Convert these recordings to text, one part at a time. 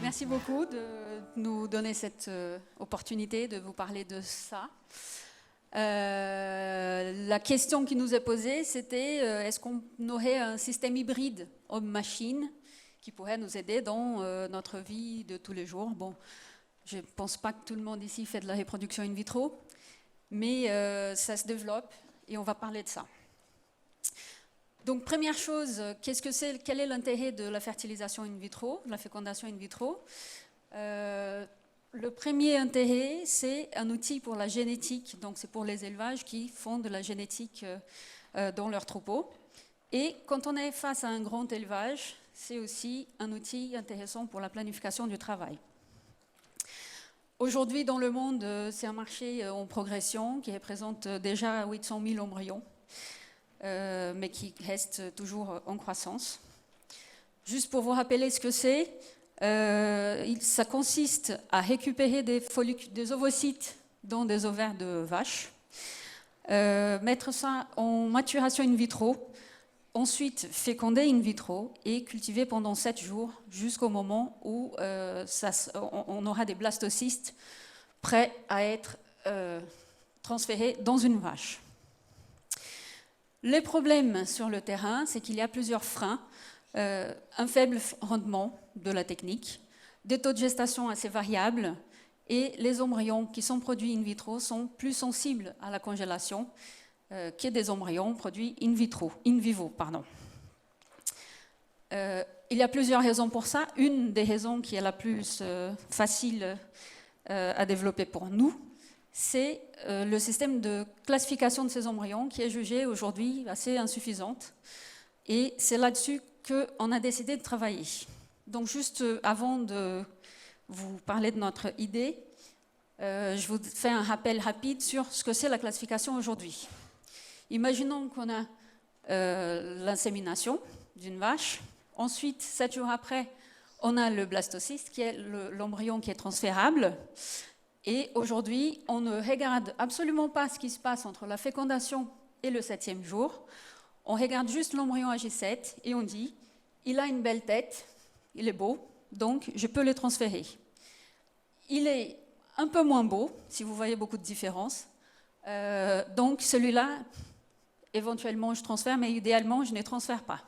Merci beaucoup de nous donner cette opportunité de vous parler de ça. La question qui nous est posée, c'était est-ce qu'on aurait un système hybride homme-machine qui pourrait nous aider dans notre vie de tous les jours. Bon, je ne pense pas que tout le monde ici fait de la reproduction in vitro, mais ça se développe et on va parler de ça. Donc, première chose, qu'est-ce que c'est, quel est l'intérêt de la fertilisation in vitro, de la fécondation in vitro? Le premier intérêt, c'est un outil pour la génétique, donc c'est pour les élevages qui font de la génétique dans leurs troupeaux. Et quand on est face à un grand élevage, c'est aussi un outil intéressant pour la planification du travail. Aujourd'hui, dans le monde, c'est un marché en progression qui représente déjà 800 000 embryons. Mais qui reste toujours en croissance. Juste pour vous rappeler ce que c'est, ça consiste à récupérer des ovocytes dans des ovaires de vaches, mettre ça en maturation in vitro, ensuite féconder in vitro et cultiver pendant 7 jours jusqu'au moment où on aura des blastocystes prêts à être transférés dans une vache. Les problèmes sur le terrain, c'est qu'il y a plusieurs freins. Un faible rendement de la technique, des taux de gestation assez variables et les embryons qui sont produits in vitro sont plus sensibles à la congélation que des embryons produits in vivo. Il y a plusieurs raisons pour ça. Une des raisons qui est la plus facile à développer pour nous, c'est le système de classification de ces embryons qui est jugé aujourd'hui assez insuffisante. Et c'est là-dessus qu'on a décidé de travailler. Donc juste avant de vous parler de notre idée, je vous fais un rappel rapide sur ce que c'est la classification aujourd'hui. Imaginons qu'on a l'insémination d'une vache. Ensuite, 7 jours après, on a le blastocyste, qui est l'embryon qui est transférable. Et aujourd'hui, on ne regarde absolument pas ce qui se passe entre la fécondation et le 7e jour. On regarde juste l'embryon AG7 et on dit « il a une belle tête, il est beau, donc je peux le transférer ». Il est un peu moins beau, si vous voyez beaucoup de différences. Donc celui-là, éventuellement je transfère, mais idéalement je ne transfère pas.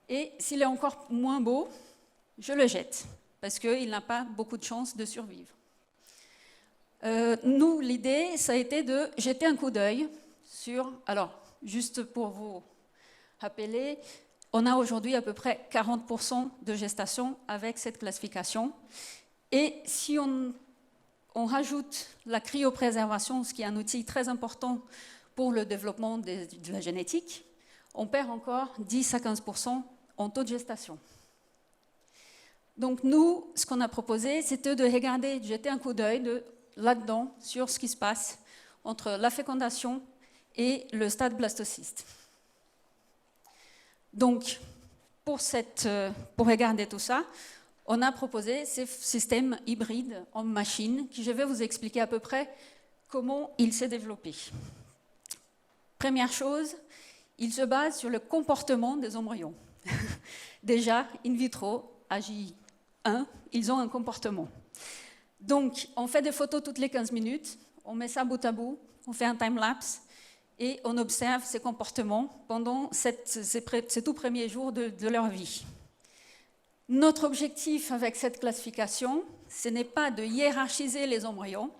Et s'il est encore moins beau, je le jette, parce qu'il n'a pas beaucoup de chances de survivre. Nous, l'idée, ça a été de jeter un coup d'œil sur... Alors, juste pour vous rappeler, on a aujourd'hui à peu près 40% de gestation avec cette classification. Et si on rajoute la cryopréservation, ce qui est un outil très important pour le développement de la génétique, on perd encore 10 à 15% en taux de gestation. Donc nous, ce qu'on a proposé, c'était de regarder, de jeter un coup d'œil là-dedans sur ce qui se passe entre la fécondation et le stade blastocyste. Donc, pour regarder tout ça, on a proposé ces systèmes hybrides en machine, qui je vais vous expliquer à peu près comment il s'est développé. Première chose, il se base sur le comportement des embryons. Déjà, in vitro, AJ1, ils ont un comportement. Donc, on fait des photos toutes les 15 minutes, on met ça bout à bout, on fait un time-lapse et on observe ces comportements pendant ces tout premiers jours de leur vie. Notre objectif avec cette classification, ce n'est pas de hiérarchiser les embryons,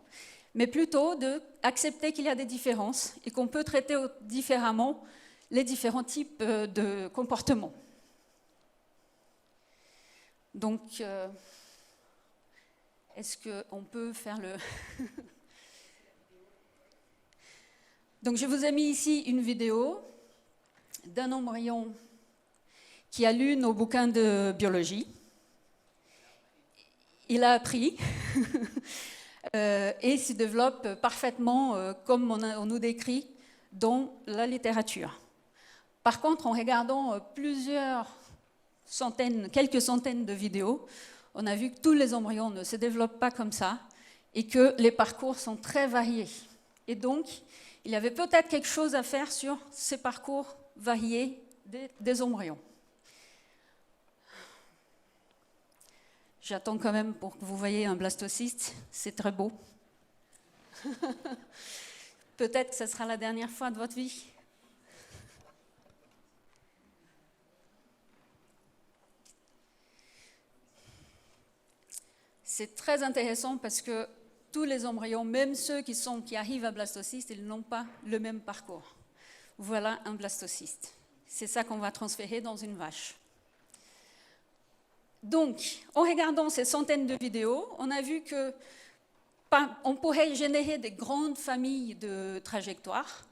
mais plutôt d'accepter qu'il y a des différences et qu'on peut traiter différemment les différents types de comportements. Donc, est-ce qu'on peut faire le... Donc, je vous ai mis ici une vidéo d'un embryon qui a lu nos bouquins de biologie. Il a appris et se développe parfaitement comme on nous décrit dans la littérature. Par contre, en regardant quelques centaines de vidéos, on a vu que tous les embryons ne se développent pas comme ça et que les parcours sont très variés. Et donc, il y avait peut-être quelque chose à faire sur ces parcours variés des embryons. J'attends quand même pour que vous voyez un blastocyste, c'est très beau. Peut-être que ce sera la dernière fois de votre vie. C'est très intéressant parce que tous les embryons, même ceux qui arrivent à blastocyste, ils n'ont pas le même parcours. Voilà un blastocyste. C'est ça qu'on va transférer dans une vache. Donc, en regardant ces centaines de vidéos, on a vu qu'on pourrait générer des grandes familles de trajectoires.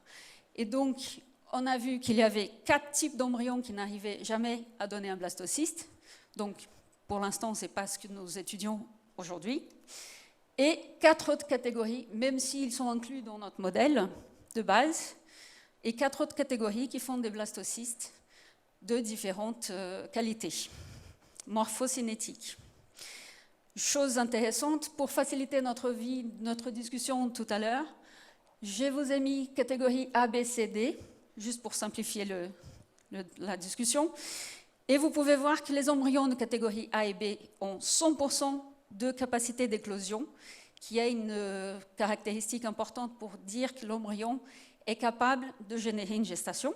Et donc, on a vu qu'il y avait 4 types d'embryons qui n'arrivaient jamais à donner un blastocyste. Donc, pour l'instant, ce n'est pas ce que nous étudions aujourd'hui. Et 4 autres catégories, même s'ils sont inclus dans notre modèle de base, et 4 autres catégories qui font des blastocystes de différentes qualités morphocinétiques. Chose intéressante, pour faciliter notre discussion tout à l'heure, je vous ai mis catégorie A, B, C, D, juste pour simplifier la discussion. Et vous pouvez voir que les embryons de catégorie A et B ont 100% de capacité d'éclosion, qui est une caractéristique importante pour dire que l'embryon est capable de générer une gestation.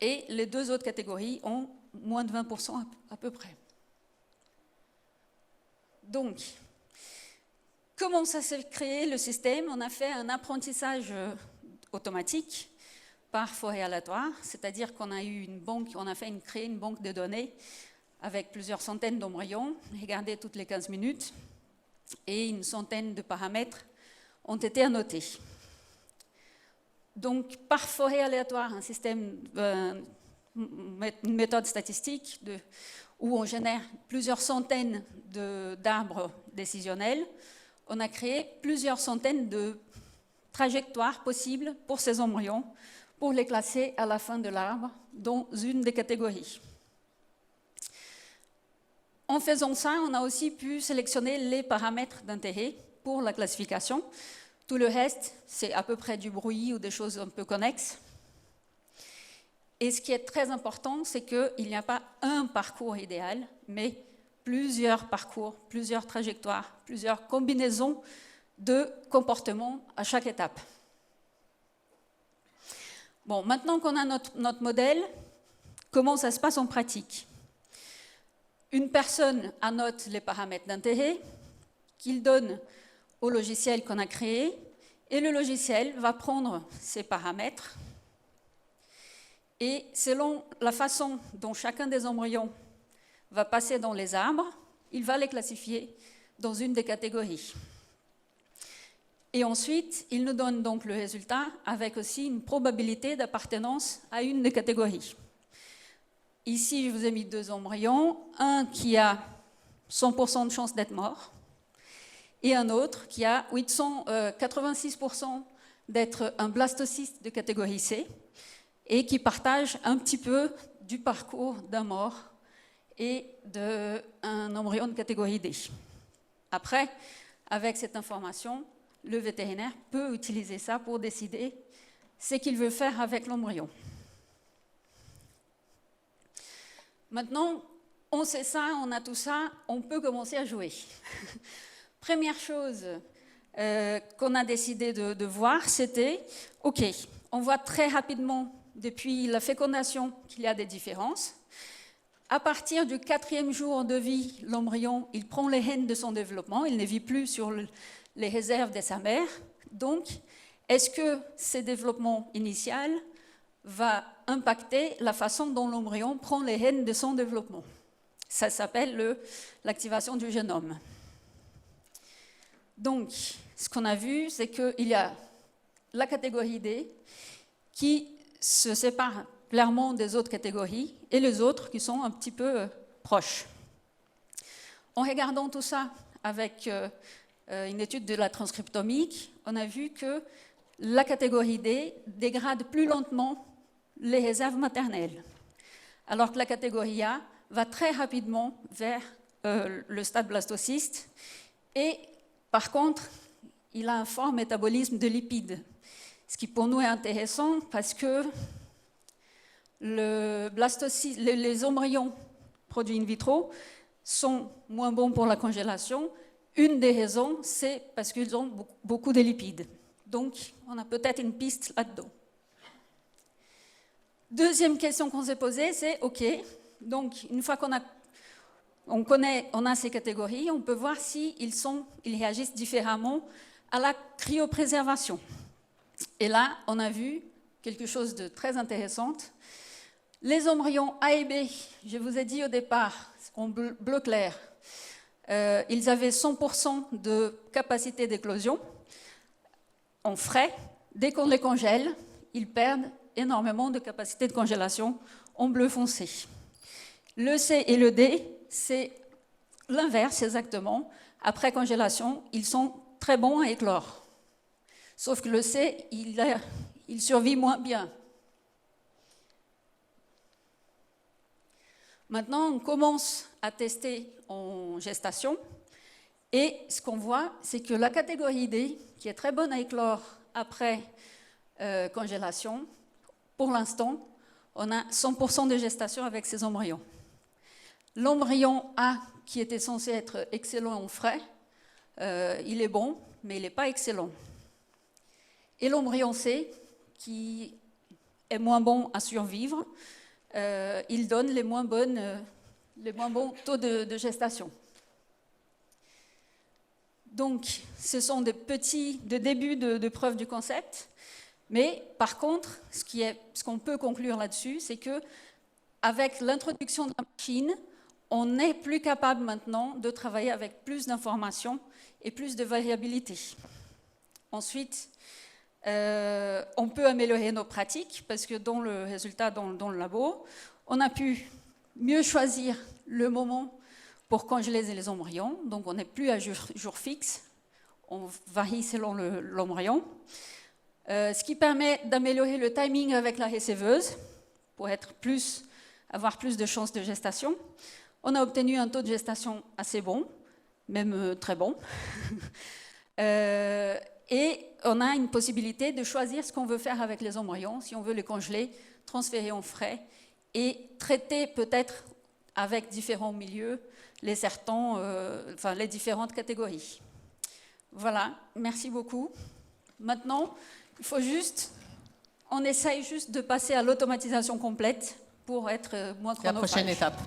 Et les 2 autres catégories ont moins de 20% à peu près. Donc, comment ça s'est créé le système? On a fait un apprentissage automatique par forêt aléatoire, c'est-à-dire qu'on a eu une banque, créé une banque de données avec plusieurs centaines d'embryons, regardés toutes les 15 minutes, et une centaine de paramètres ont été annotés. Donc, par forêt aléatoire, une méthode statistique où on génère plusieurs centaines d'arbres décisionnels, on a créé plusieurs centaines de trajectoires possibles pour ces embryons, pour les classer à la fin de l'arbre dans une des catégories. En faisant ça, on a aussi pu sélectionner les paramètres d'intérêt pour la classification. Tout le reste, c'est à peu près du bruit ou des choses un peu connexes. Et ce qui est très important, c'est qu'il n'y a pas un parcours idéal, mais plusieurs parcours, plusieurs trajectoires, plusieurs combinaisons de comportements à chaque étape. Bon, maintenant qu'on a notre modèle, comment ça se passe en pratique? Une personne annote les paramètres d'intérêt qu'il donne au logiciel qu'on a créé, et le logiciel va prendre ces paramètres, et selon la façon dont chacun des embryons va passer dans les arbres, il va les classifier dans une des catégories. Et ensuite, il nous donne donc le résultat avec aussi une probabilité d'appartenance à une des catégories. Ici, je vous ai mis 2 embryons, un qui a 100% de chance d'être mort, et un autre qui a 86% d'être un blastocyste de catégorie C, et qui partage un petit peu du parcours d'un mort et d'un embryon de catégorie D. Après, avec cette information, le vétérinaire peut utiliser ça pour décider ce qu'il veut faire avec l'embryon. Maintenant, on sait ça, on a tout ça, on peut commencer à jouer. Première chose qu'on a décidé de voir, c'était, OK, on voit très rapidement, depuis la fécondation, qu'il y a des différences. À partir du 4e jour de vie, l'embryon, il prend les rênes de son développement, il ne vit plus sur les réserves de sa mère. Donc, est-ce que ce développement initial va impacter la façon dont l'embryon prend les rênes de son développement? Ça s'appelle l'activation du génome. Donc, ce qu'on a vu, c'est qu'il y a la catégorie D qui se sépare clairement des autres catégories et les autres qui sont un petit peu proches. En regardant tout ça avec une étude de la transcriptomique, on a vu que la catégorie D dégrade plus lentement les réserves maternelles, alors que la catégorie A va très rapidement vers le stade blastocyste et Par contre, il a un fort métabolisme de lipides, ce qui pour nous est intéressant parce que les embryons produits in vitro sont moins bons pour la congélation. Une des raisons, c'est parce qu'ils ont beaucoup de lipides. Donc, on a peut-être une piste là-dedans. Deuxième question qu'on s'est posée, c'est OK, donc une fois qu'on a ces catégories, on peut voir s'ils réagissent différemment à la cryopréservation. Et là, on a vu quelque chose de très intéressant. Les embryons A et B, je vous ai dit au départ, en bleu clair, ils avaient 100% de capacité d'éclosion en frais. Dès qu'on les congèle, ils perdent énormément de capacité de congélation en bleu foncé. Le C et le D, c'est l'inverse exactement. Après congélation, ils sont très bons à éclore. Sauf que le C, il survit moins bien. Maintenant, on commence à tester en gestation. Et ce qu'on voit, c'est que la catégorie D, qui est très bonne à éclore après congélation, pour l'instant, on a 100% de gestation avec ces embryons. L'embryon A, qui était censé être excellent en frais, il est bon, mais il n'est pas excellent. Et l'embryon C, qui est moins bon à survivre, il donne les moins bons taux de gestation. Donc, ce sont des débuts de preuve du concept, mais par contre, ce qu'on peut conclure là-dessus, c'est qu'avec l'introduction de la machine, on est plus capable maintenant de travailler avec plus d'informations et plus de variabilité. Ensuite, on peut améliorer nos pratiques parce que dans le résultat, dans le labo, on a pu mieux choisir le moment pour congeler les embryons. Donc, on n'est plus à jour fixe, on varie selon l'embryon. Ce qui permet d'améliorer le timing avec la récéveuse pour avoir plus de chances de gestation. On a obtenu un taux de gestation assez bon, même très bon. Et on a une possibilité de choisir ce qu'on veut faire avec les embryons, si on veut les congeler, transférer en frais et traiter peut-être avec différents milieux les différentes catégories. Voilà, merci beaucoup. Maintenant, on essaye juste de passer à l'automatisation complète pour être moins chronophage. La prochaine étape.